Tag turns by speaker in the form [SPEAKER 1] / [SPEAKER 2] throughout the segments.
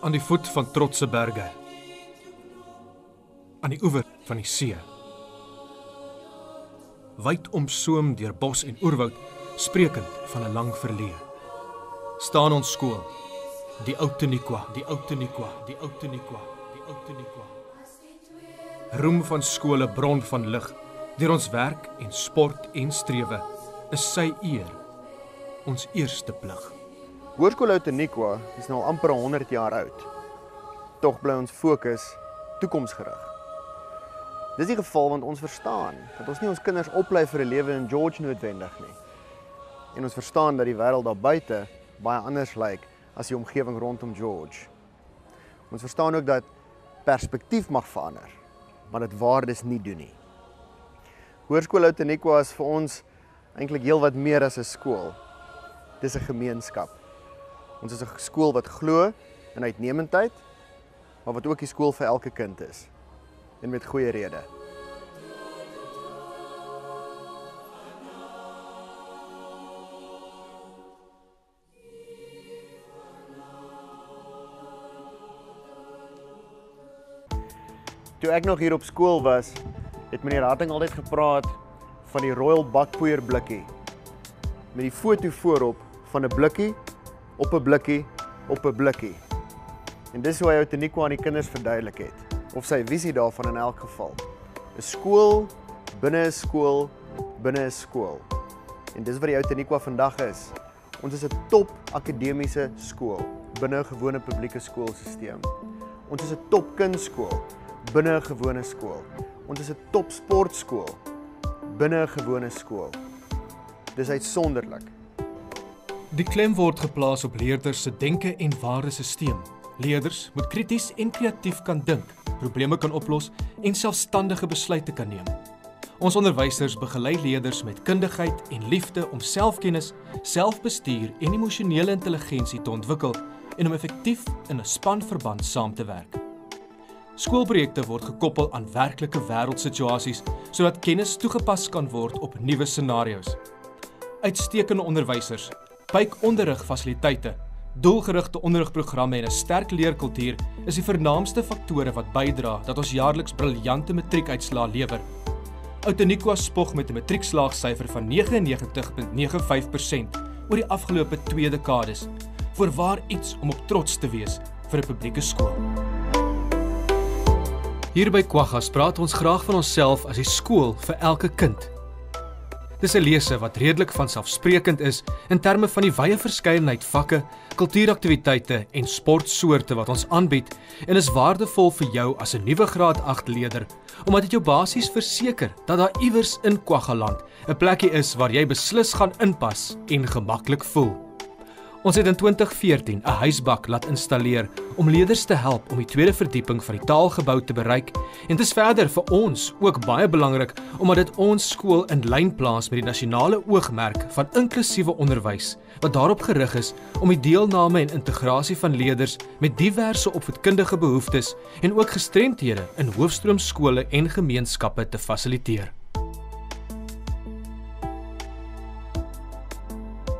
[SPEAKER 1] aan die voet van trotse berge, aan die oewer van die see. Wyd omsoom deur bos en oerwoud, sprekend van 'n lang verlede. Staan ons skool, die ou Teniqua, die ou Teniqua, die ou Teniqua, die ou Teniqua. Roem van skole, bron van lig, deur ons werk en sport en strewe, is sy eer ons eerste plig.
[SPEAKER 2] Hoërskool Ou Teniqua is nou al amper 100 jaar oud. Tog bly ons fokus toekomsgerig. Dis die geval want ons verstaan dat ons nie ons kinders oplei vir 'n lewe in George noodwendig nie. En ons verstaan dat die wêreld daar buite baie anders lyk as die omgewing rondom George. Ons verstaan ook dat perspektief mag verander, maar dit waardes nie doen nie. Hoërskool Ou Teniqua is vir ons eintlik heel wat meer as 'n skool. Dis 'n gemeenskap. Ons is 'n skool wat glo in uitnemendheid, maar wat ook die skool vir elke kind is. En met goeie rede. Toe ek nog hier op skool was, het meneer Hatting altyd gepraat van die Royal bakpoeier blikkie. Met die foto voorop van 'n blikkie op 'n blikkie op 'n blikkie. En dis hoe hy Ou Teniqua aan die kinders verduidelik het, of sy visie daarvan in elk geval. 'n Skool binne 'n skool binne 'n skool. En dis wat die Ou Teniqua vandag is. Ons is 'n top akademiese skool binne 'n gewone publieke skoolstelsel. Ons is 'n top kunstskool binne 'n gewone skool. Ons is 'n top sportskool binne 'n gewone skool. Dis uitsonderlik.
[SPEAKER 1] Die klem word geplaas op leerders se denke en waardesisteem. Leerders moet krities en kreatief kan dink, probleme kan oplos en selfstandige besluite kan neem. Ons onderwysers begelei leerders met kundigheid en liefde om selfkennis, selfbestuur en emosionele intelligensie te ontwikkel en om effektief in 'n spanverband saam te werk. Skoolprojekte word gekoppel aan werklike wêreldsituasies sodat kennis toegepas kan word op nuwe scenario's. Uitstekende onderwysers, pykonderrigfasiliteite, doelgerigte onderrigprogramme en 'n sterk leerkultuur is die vernaamste faktore wat bydra dat ons jaarliks briljante matriekuitslae lewer. Ou Teniqua spog met 'n matriekslaagsyfer van 99,95% oor die afgelope 2 dekades. Voorwaar iets om op trots te wees vir 'n publieke skool. Hier by Kwaggas praat ons graag van onsself as die skool vir elke kind. Dis 'n lese wat redelik vanselfsprekend is in terme van die wye verskeidenheid vakke, kultuuraktiwiteite en sportsoorte wat ons aanbied en is waardevol vir jou as 'n nuwe graad 8 leerder, omdat dit jou basies verseker dat daar iewers in Kwaggaland 'n plekkie is waar jy beslis gaan inpas en gemaklik voel. Ons het in 2014 'n huisbak laat installeer om leerders te help om die tweede verdieping van die taalgebou te bereik en dit is verder vir ons ook baie belangrik omdat dit ons skool in lyn plaas met die nasionale oogmerk van inklusiewe onderwys wat daarop gerig is om die deelname en integrasie van leerders met diverse opvoedkundige behoeftes en ook gestremdhede in hoofstroomskole en gemeenskappe te fasiliteer.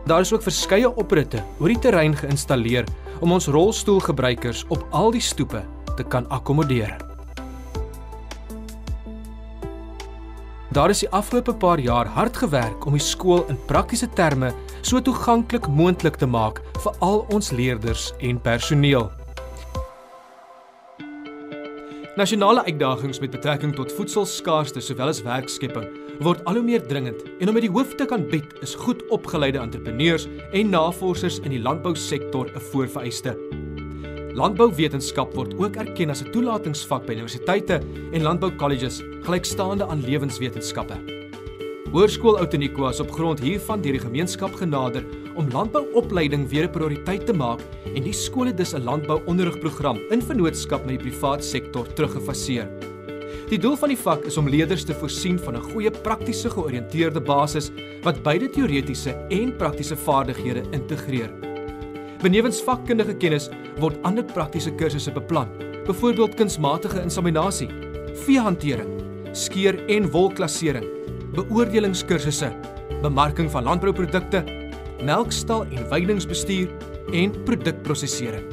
[SPEAKER 1] Daar is ook verskeie opritte oor die terrein geïnstalleer om ons rolstoelgebruikers op al die stoepe te kan akkommodeer. Daar is die afgelope paar jaar hard gewerk om die skool in praktiese terme so toeganklik moontlik te maak vir al ons leerders en personeel. Nasionale uitdagings met betrekking tot voedselskaarste sowel as werkskepping word al hoe meer dringend en om met die hoof te kan bied is goed opgeleide entrepreneurs en navorsers in die landbousektor 'n voorvereiste. Landbouwetenskap word ook erken as 'n toelatingsvak by universiteite en landboukolleges gelykstaande aan lewenswetenskappe. Hoërskool Ou Teniqua is op grond hiervan deur die gemeenskap genader om landbouopleiding weer 'n prioriteit te maak en die skole dus 'n landbouonderrigprogram in vennootskap met die privaat sektor teruggefaseer. Die doel van die vak is om leerders te voorsien van 'n goeie praktiese georiënteerde basis wat beide teoretiese en praktiese vaardighede integreer. Benewens vakkundige kennis word ander praktiese kursusse beplan, byvoorbeeld kunsmatige inseminasie, veehantering, skeur- en wolklassering, beoordelingskursusse, bemarking van landbouprodukte, melkstal- en veidingsbestuur en produkprosesering.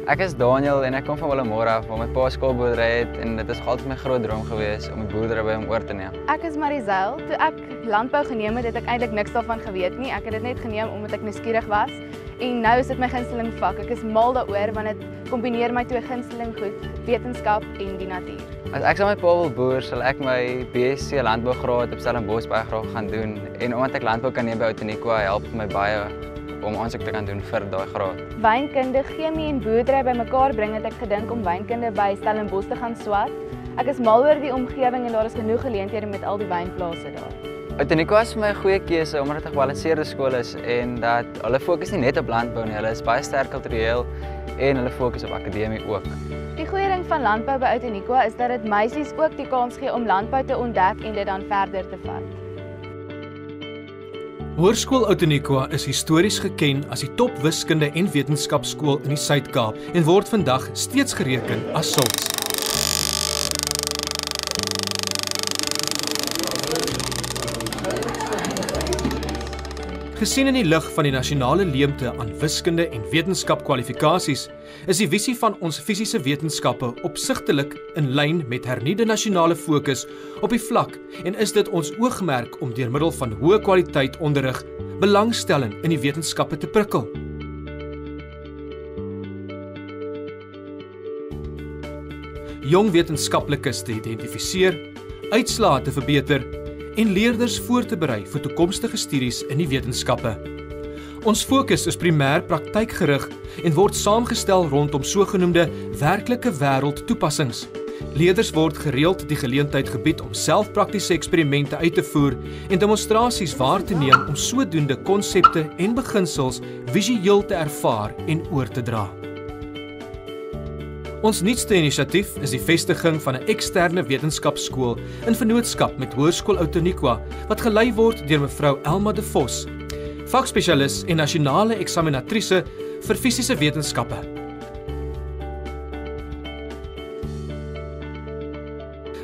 [SPEAKER 3] Ek is Daniel en ek kom van Willemora af waar my pa skoolboerdery het en dit is altyd my groot droom gewees om die boerdery by hom oor te neem.
[SPEAKER 4] Ek is Marizel. Toe ek landbou geneem het, het ek eintlik niks daarvan geweet nie. Ek het dit net geneem omdat ek nuuskierig was en nou is dit my gunsteling vak. Ek is mal daaroor want dit kombineer my twee gunsteling goed, wetenskap en die natuur.
[SPEAKER 3] As ek saam met my pa wil boer, sal ek my BSc landbougraad op Stellenbosch baie graag gaan doen en omdat ek landbou kan neem by Outeniqua, help dit my baie om aansoek te kan doen vir daai graad.
[SPEAKER 4] Wynkunde, chemie en boerdery bymekaar bring het ek gedink om wynkunde by Stellenbosch te gaan swat. Ek is mal oor die omgewing en daar is genoeg geleenthede met al die wynplase daar.
[SPEAKER 3] Outeniqua is vir my 'n goeie keuse omdat dit 'n gebalanseerde skool is en dat hulle fokus nie net op landbou nie, hulle is baie sterk kultureel en hulle fokus op akademie ook.
[SPEAKER 4] Die goeie ding van landbou by Outeniqua is dat dit meisies ook die kans gee om landbou te ontdek en dit dan verder te vat.
[SPEAKER 1] Hoërskool Outeniqua is histories geken as die top wiskunde en wetenskapskool in die Suid-Kaap en word vandag steeds gereken as sulks. Gesien in die lig van die nasionale leemte aan wiskunde en wetenskapkwalifikasies, is die visie van ons fisiese wetenskappe opsigtelik in lyn met hernieude nasionale fokus op die vlak en is dit ons oogmerk om deur middel van hoë kwaliteit onderrig belangstelling in die wetenskappe te prikkel. Jong wetenskaplikes te identifiseer, uitslae te verbeter en leerders voor te berei vir toekomstige studies in die wetenskappe. Ons fokus is primêr praktykgerig en word saamgestel rondom sogenoemde werklike wêreld toepassings. Leerders word gereeld die geleentheid gebied om self praktiese eksperimente uit te voer en demonstrasies waar te neem om sodoende konsepte en beginsels visueel te ervaar en oor te dra. Ons nuutste inisiatief is die vestiging van 'n eksterne wetenskapskool in vennootskap met Hoërskool Outeniqua wat gelei word deur mevrou Elma de Vos, vakspesialis en nasionale eksaminatrice vir fisiese wetenskappe.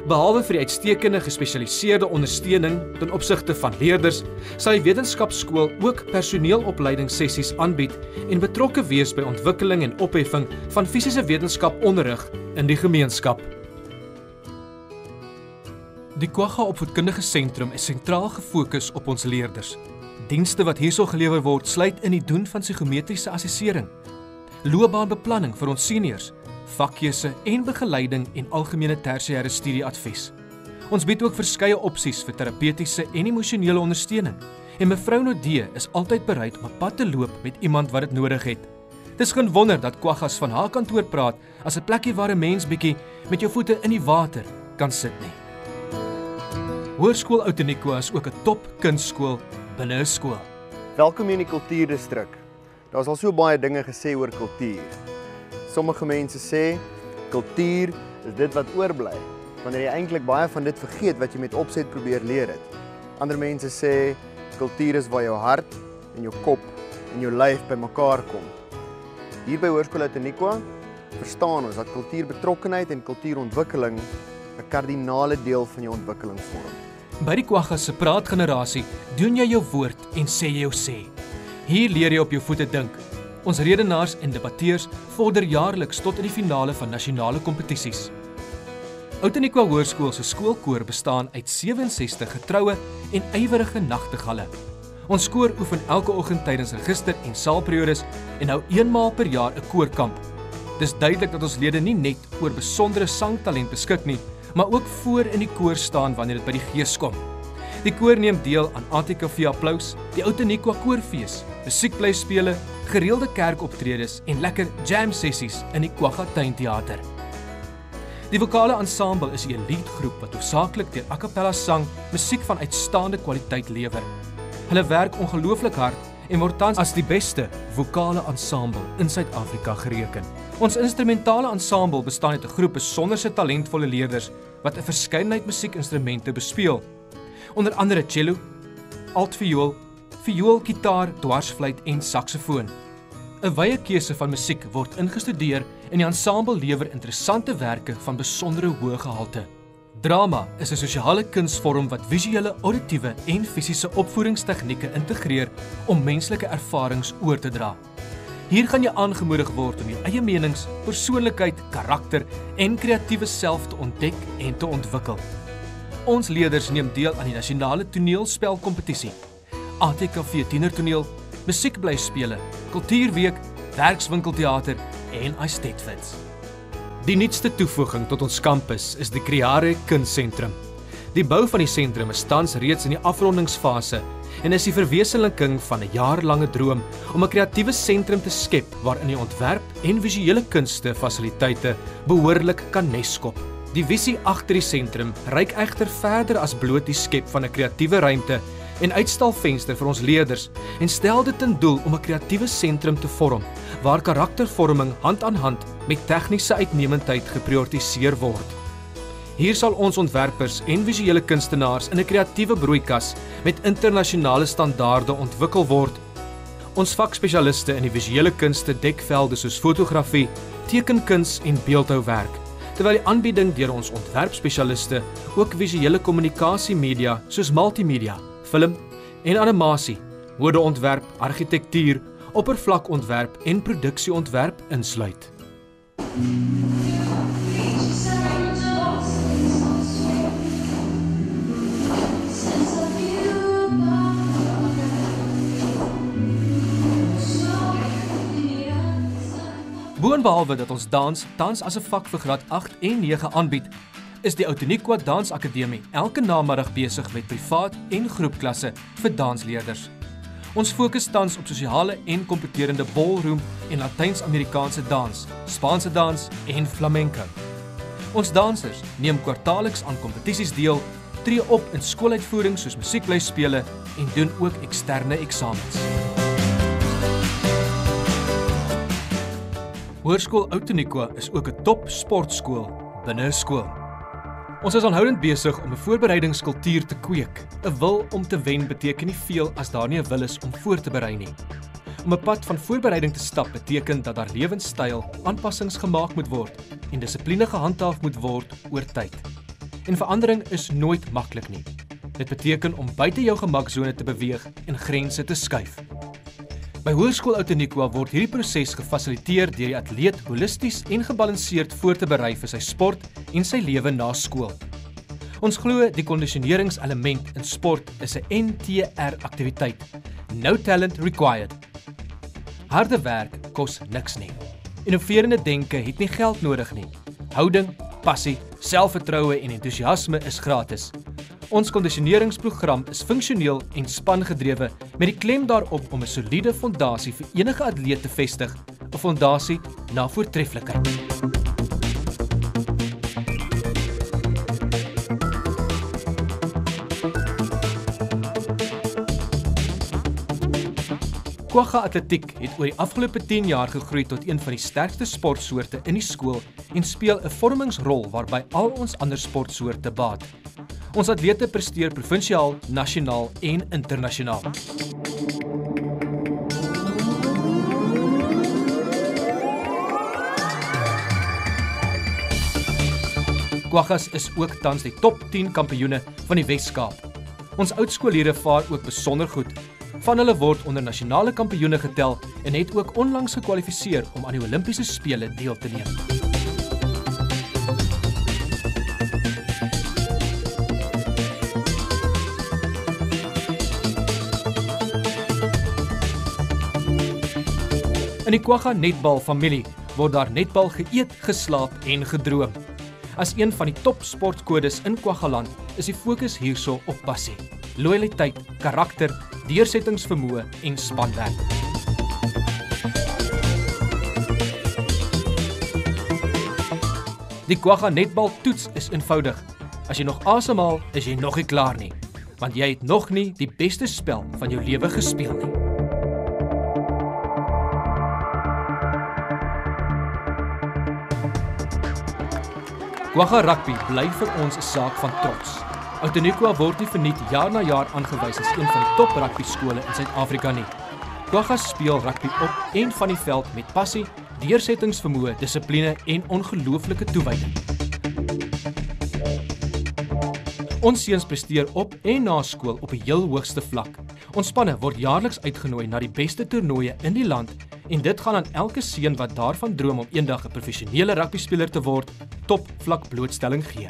[SPEAKER 1] Behalwe vir die uitstekende gespesialiseerde ondersteuning ten opsigte van leerders, sal die wetenskapskool ook personeelopleidingssessies aanbied en betrokke wees by ontwikkeling en opheffing van fisiese wetenskaponderrig in die gemeenskap. Die Kwagga Opvoedkundige Sentrum is sentraal gefokus op ons leerders. Dienste wat hierso gelewer word, sluit in die doen van psigometriese assessering, loopbaanbeplanning vir ons seniors, vakkeuse en begeleiding en algemene tersiêre studieadvies. Ons bied ook verskeie opsies vir terapeutiese en emosionele ondersteuning en mevrou Nodee is altyd bereid om 'n pad te loop met iemand wat dit nodig het. Dis geen wonder dat Kwaggas van haar kantoor praat as 'n plekkie waar 'n mens bietjie met jou voete in die water kan sit nie. Hoërskool Outeniqua is ook 'n top kunstskool binne 'n skool.
[SPEAKER 2] Welkom in die kultuurdistrik. Daar's al so baie dinge gesê oor kultuur. Sommige mense sê kultuur is dit wat oorbly wanneer jy eintlik baie van dit vergeet wat jy met opset probeer leer het. Ander mense sê kultuur is waar jou hart en jou kop en jou lyf bymekaar kom. Hier by Hoërskool Outeniqua verstaan ons dat kultuurbetrokkenheid en kultuurontwikkeling 'n kardinale deel van jou ontwikkeling vorm.
[SPEAKER 1] By die Kwagga se praatgenerasie doen jy jou woord en sê jy jou sê. Hier leer jy op jou voete dink. Ons redenaars en debatteurs vorder jaarliks tot in die finale van nasionale kompetisies. Outeniqua Hoërskool se skoolkoor bestaan uit 67 getroue en ywerige nagtegalle. Ons koor oefen elke oggend tydens register en saalperiodes en hou eenmaal per jaar 'n koorkamp. Dis duidelik dat ons lede nie net oor besondere sangtalent beskik nie, maar ook voor in die koor staan wanneer dit by die gees kom. Die koor neem deel aan ATKV Applaus, die Outeniqua Koorfees, musiekblyspele, gereelde kerkoptredes en lekker jam sessies in die Kwagga Tuinteater. Die vokale ensemble is 'n elitegroep wat hoofsaaklik deur a cappella sang musiek van uitstaande kwaliteit lewer. Hulle werk ongelooflik hard en word tans as die beste vokale ensemble in Suid-Afrika gereken. Ons instrumentale ensemble bestaan uit 'n groep besonderse talentvolle leerders wat 'n verskeidenheid musiekinstrumente bespeel. Onder andere cello, altviool, viool, gitaar, dwarsfluit en saksofoon. 'n Wye keuse van musiek word ingestudeer en die ensemble lewer interessante werke van besondere hoë gehalte. Drama is 'n sosiale kunsvorm wat visuele, auditiewe en fisiese opvoeringstegnieke integreer om menslike ervarings oor te dra. Hier gaan jy aangemoedig word om jou eie menings, persoonlikheid, karakter en kreatiewe self te ontdek en te ontwikkel. Ons leerders neem deel aan die nasionale toneelspelkompetisie, ATKV tienertoneel, musiekblyspele, kultuurweek, werkswinkelteater en Eisteddfits. Die nuutste toevoeging tot ons kampus is die Creare Kunstsentrum. Die bou van die sentrum is tans reeds in die afrondingsfase en is die verwesenliking van 'n jaarlange droom om 'n kreatiewe sentrum te skep waarin die ontwerp en visuele kunste fasiliteite behoorlik kan neskop. Die visie agter die sentrum reik egter verder as bloot die skep van 'n kreatiewe ruimte en uitstalvenster vir ons leerders en stel dit ten doel om 'n kreatiewe sentrum te vorm waar karaktervorming hand aan hand met tegniese uitnemendheid geprioritiseer word. Hier sal ons ontwerpers en visuele kunstenaars in 'n kreatiewe broeikas met internasionale standaarde ontwikkel word. Ons vakspesialiste in die visuele kunste dek velde soos fotografie, tekenkuns en beeldhouwerk, terwyl die aanbieding deur ons ontwerpspesialiste ook visuele kommunikasiemedia soos multimedia, film en animasie, modeontwerp, argitektuur, oppervlakontwerp en produksieontwerp insluit. Boonbehalwe dat ons dans tans as 'n vak vir graad 8 en 9 aanbied, is die Outeniqua Dansakademie elke namiddag besig met privaat en groepklasse vir dansleerders. Ons fokus tans op sosiale en kompeterende ballroom en Latyns-Amerikaanse dans, Spaanse dans en flamenco. Ons dansers neem kwartaalliks aan kompetisies deel, tree op in skooluitvoerings soos musiekblyspele en doen ook eksterne eksamens. Hoërskool Outeniqua is ook 'n top sportskool binne 'n skool. Ons is aanhoudend besig om 'n voorbereidingskultuur te kweek. 'n Wil om te wen beteken nie veel as daar nie 'n wil is om voor te berei nie. Om 'n pad van voorbereiding te stap beteken dat daar lewenstyl aanpassings gemaak moet word en dissipline gehandhaaf moet word oor tyd. En verandering is nooit maklik nie. Dit beteken om buite jou gemaksone te beweeg en grense te skuif. By Hoërskool Outeniqua word hierdie proses gefasiliteer deur die atleet holisties en gebalanseerd voor te berei vir sy sport en sy lewe na skool. Ons glo die kondisioneringselement in sport is 'n NTR aktiwiteit. No talent required. Harde werk kos niks nie. Innoverende denke het nie geld nodig nie. Houding, passie, selfvertroue en entoesiasme is gratis. Ons kondisioneringsprogram is funksioneel en spangedrewe met die klem daarop om 'n soliede fondasie vir enige atleet te vestig, 'n fondasie na voortreffelikheid. Kwagga Atletiek het oor die afgelope 10 jaar gegroei tot een van die sterkste sportsoorte in die skool en speel 'n vormingsrol waarby al ons ander sportsoorte baat. Ons atlete presteer provinsiaal, nasionaal en internasionaal. Kwaggas is ook tans die top 10 kampioene van die Wes-Kaap. Ons oudskoolleerders vaar ook besonder goed. Van hulle word onder nasionale kampioene getel en het ook onlangs gekwalifiseer om aan die Olimpiese spele deel te neem. In die Kwagga netbal familie word daar netbal geëet, geslaap en gedroom. As een van die top sportkodes in Kwaggaland is die fokus hierso op passie, loyaliteit, karakter, deursettingsvermoë en spanwerk. Die Kwagga netbal toets is eenvoudig. As jy nog asemhaal, is jy nog nie klaar nie, want jy het nog nie die beste spel van jou lewe gespeel nie. Kwagga rugby bly vir ons 'n saak van trots. Outeniqua word nie verniet jaar na jaar aangewys as een van die top rugby skole in Suid-Afrika nie. Kwagga speel rugby op en van die veld met passie, deursettingsvermoë, dissipline en ongelooflike toewyding. Ons seuns presteer op en na skool op 'n heel hoogste vlak. Ons spanne word jaarliks uitgenooi na die beste toernooie in die land en dit gaan aan elke seun wat daarvan droom om eendag 'n professionele rugbyspeler te word, topvlak blootstelling gee.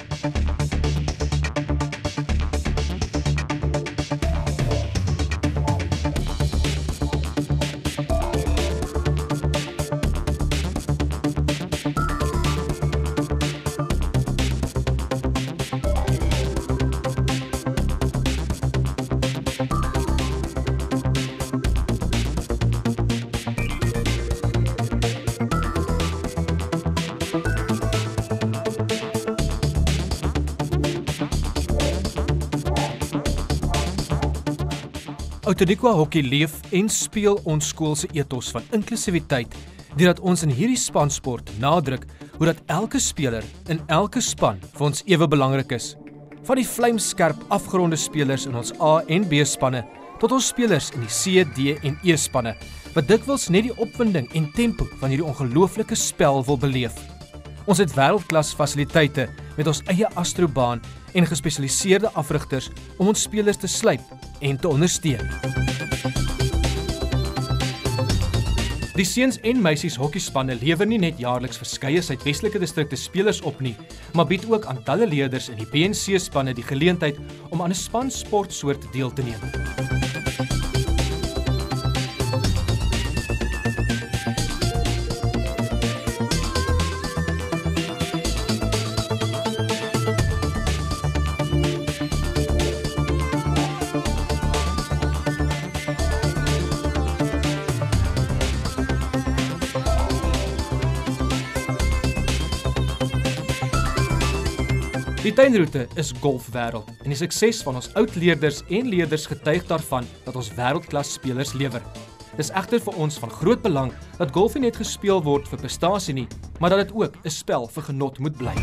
[SPEAKER 1] Outeniqua Hockey leef en speel ons skool se ethos van inklusiwiteit deurdat ons in hierdie spansport nadruk hoe dat elke speler in elke span vir ons ewe belangrik is. Van die vlamskerp afgeronde spelers in ons A en B spanne tot ons spelers in die C, D en E spanne wat dikwels net die opwinding en tempo van hierdie ongelooflike spel wil beleef. Ons het wêreldklas fasiliteite met ons eie astrobaan en gespesialiseerde afrigters om ons spelers te slyp en te ondersteun. Die seuns en meisies hokkiespanne lewer nie net jaarliks verskeie Suidwestelike distrikte spelers op nie, maar bied ook aan talle leerders in die B en C spanne die geleentheid om aan 'n span sportsoort deel te neem. Die tuinroete is golfwêreld en die sukses van ons oud leerders en leerders getuig daarvan dat ons wêreldklas spelers lewer. Dis egter vir ons van groot belang dat golf nie net gespeel word vir prestasie nie, maar dat dit ook 'n spel vir genot moet bly.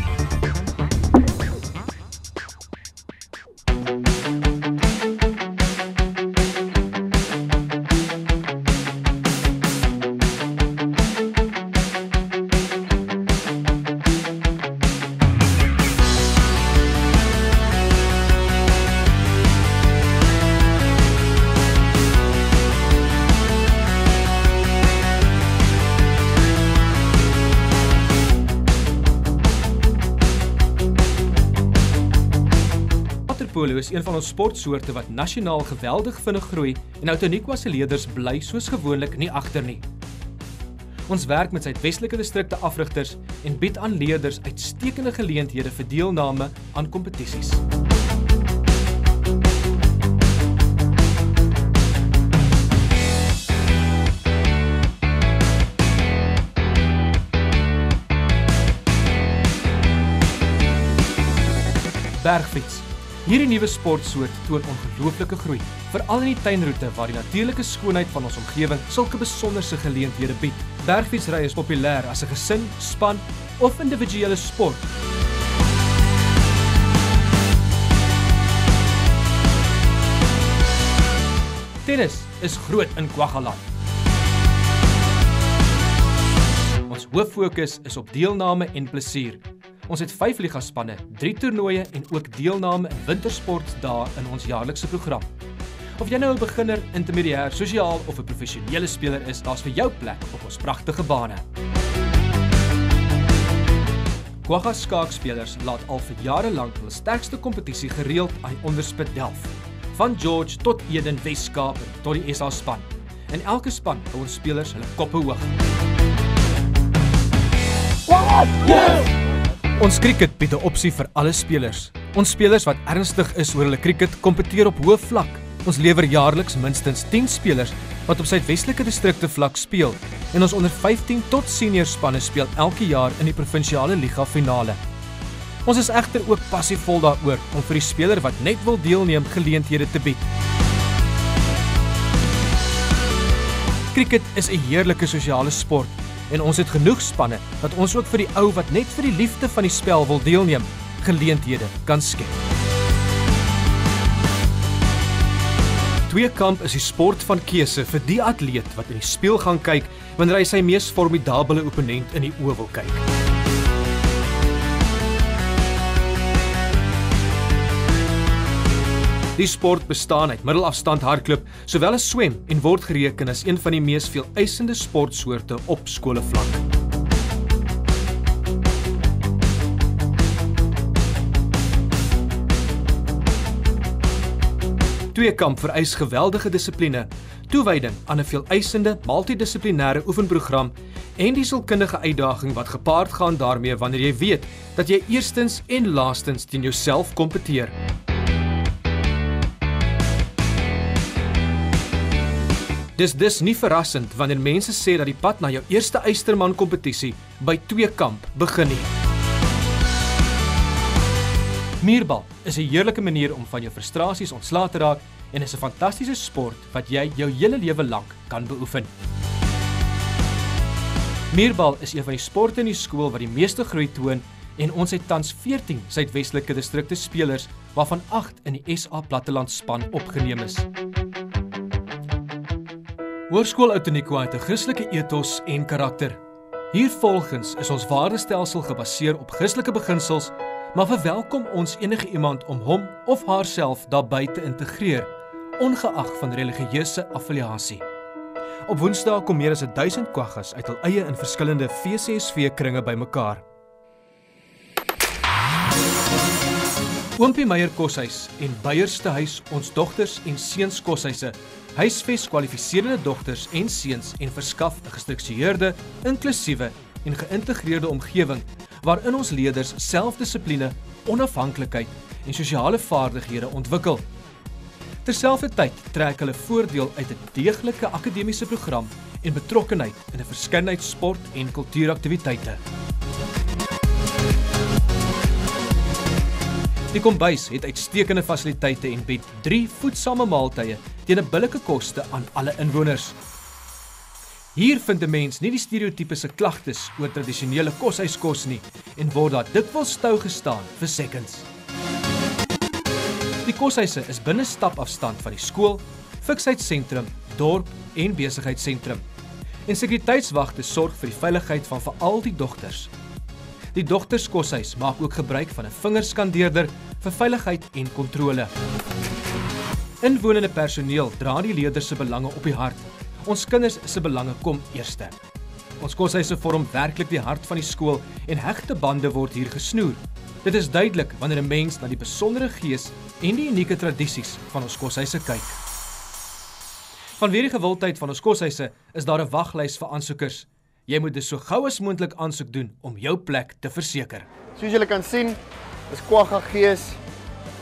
[SPEAKER 1] Waterpolo is een van ons sportsoorte wat nasionaal geweldig vinnig groei en Outeniqua se leerders bly soos gewoonlik nie agter nie. Ons werk met Suidwestelike distrikte afrigters en bied aan leerders uitstekende geleenthede vir deelname aan kompetisies. Bergfiets. Hierdie nuwe sportsoort toon ongelooflike groei, veral in die tuinroete waar die natuurlike skoonheid van ons omgewing sulke besonderse geleenthede bied. Bergfietsry is populêr as 'n gesin, span of individuele sport. Tennis is groot in KwaGaland. Ons hoof fokus is op deelname en plesier. Ons het 5 ligaspanne, 3 toernooie en ook deelname in wintersportdae in ons jaarlikse program. Of jy nou 'n beginner, intermediair, sosiaal of 'n professionele speler is, daar's vir jou plek op ons pragtige bane. KwaGa skaakspelers laat al vir jare lank hul sterkste kompetisie gereeld aan Onderspit Delf. Van George tot Eden Weskaap tot die SA span. En elke span hou ons spelers hulle koppe hoog. Ons cricket bied 'n opsie vir alle spelers. Ons spelers wat ernstig is oor hulle cricket kompeteer op hoë vlak. Ons lewer jaarliks minstens 10 spelers wat op Suidwestelike distrikte vlak speel en ons onder 15 tot senior spanne speel elke jaar in die provinsiale liga finale. Ons is egter ook passievol daaroor om vir die speler wat net wil deelneem geleenthede te bied. Cricket is 'n heerlike sosiale sport en ons het genoeg spanne dat ons ook vir die ou wat net vir die liefde van die spel wil deelneem, geleenthede kan skep. Tweekamp is die sport van keuse vir die atleet wat in die spieël gaan kyk wanneer hy sy mees formidabele opponent in die oë wil kyk. Die sport bestaan uit middelafstand hardloop, sowel as swem en word gereken as een van die mees veeleisende sportsoorte op skolevlak. Tweekamp vereis geweldige dissipline, toewyding aan 'n veeleisende multidissiplinêre oefenprogram en die sielkundige uitdaging wat gepaard gaan daarmee wanneer jy weet dat jy eerstens en laastens teen jouself kompeteer. Dis nie verrassend wanneer mense sê dat die pad na jou eerste Eysterman kompetisie by Tweekamp begin nie. Muurbal is 'n heerlike manier om van jou frustrasies ontslae te raak en is 'n fantastiese sport wat jy jou hele lewe lank kan beoefen. Muurbal is een van die sporte in die skool wat die meeste groei toon en ons het tans 14 Suidwestelike distrikte spelers waarvan 8 in die SA Plattelandspan opgeneem is. Hoërskool Outeniqua het 'n Christelike ethos en karakter. Hiervolgens is ons waardestelsel gebaseer op Christelike beginsels, maar verwelkom ons enige iemand om hom of haarself daarbey te integreer, ongeag van religieuse affiliasie. Op Woensdae kom meer as 1000 kwaggas uit hul eie in verskillende VCSV-kringe bymekaar. Oompie Meyer Koshuis en Beyers te huis ons dogters en seuns koshuise huisves kwalifiserende dogters en seuns en verskaf 'n gestruktureerde, inklusiewe en geïntegreerde omgewing waarin ons leerders selfdissipline, onafhanklikheid en sosiale vaardighede ontwikkel. Terselfdertyd trek hulle voordeel uit 'n deeglike akademiese program en betrokkenheid in 'n verskeidenheid sport- en kultuuraktiwiteite. Die kombuis het uitstekende fasiliteite en bied 3 voedsame maaltye teen 'n billike koste aan alle inwoners. Hier vind 'n mens nie die stereotypiese klagtes oor tradisionele koshuiskos nie en word daar dikwels stou gestaan vir seconds. Die koshuise is binne stapafstand van die skool, fiksheidsentrum, dorp en besigheidsentrum. En sekuriteitswagte sorg vir die veiligheid van veral die dogters. Die dogterskoshuis maak ook gebruik van 'n vingerskandeerder vir veiligheid en kontrole. Inwonende personeel dra die leerders se belange op die hart. Ons kinders se belange kom eerste. Ons koshuise vorm werklik die hart van die skool en hegte bande word hier gesnoer. Dit is duidelik wanneer 'n mens na die besondere gees en die unieke tradisies van ons koshuise kyk. Vanweer die gewildheid van ons koshuise is daar 'n waglys vir aansoekers. Jy moet dus so gou as moontlik aansoek doen om jou plek te verseker.
[SPEAKER 2] Soos julle kan sien, is kwagga gees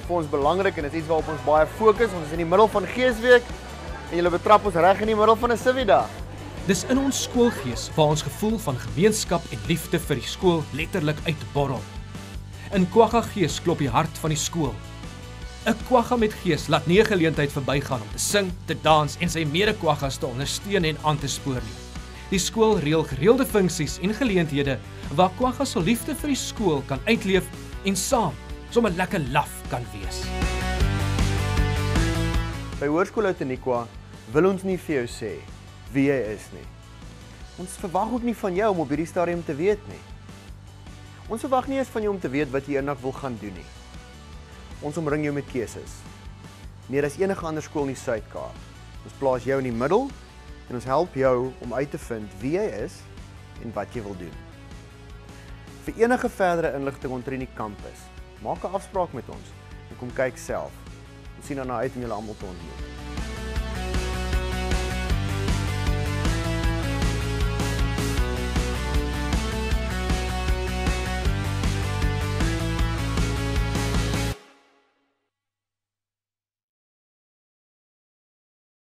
[SPEAKER 2] vir ons belangrik en dit is iets waarop ons baie fokus. Ons is in die middel van Geesweek en julle betrap ons reg in die middel van 'n Cividag.
[SPEAKER 1] Dis in ons skoolgees waar ons gevoel van gemeenskap en liefde vir die skool letterlik uitborrel. In kwagga gees klop die hart van die skool. 'n Kwagga met gees laat nie 'n geleentheid verbygaan om te sing, te dans en sy mede-kwaggas te ondersteun en aan te spoor nie. Die skool reël gereelde funksies en geleenthede waar kwaggas se liefde vir die skool kan uitleef en saam sommer lekker laf kan wees.
[SPEAKER 2] By Hoërskool Outeniqua wil ons nie vir jou sê wie jy is nie. Ons verwag ook nie van jou om op hierdie stadium te weet nie. Ons verwag nie eens van jou om te weet wat jy eendag wil gaan doen nie. Ons omring jou met keuses. Meer as enige ander skool in die Suid-Kaap. Ons plaas jou in die middel en ons help jou om uit te vind wie jy is en wat jy wil doen. Vir enige verdere inligting omtrent die kampus, maak 'n afspraak met ons en kom kyk self. Ons sien daarna uit om julle almal te ontmoet.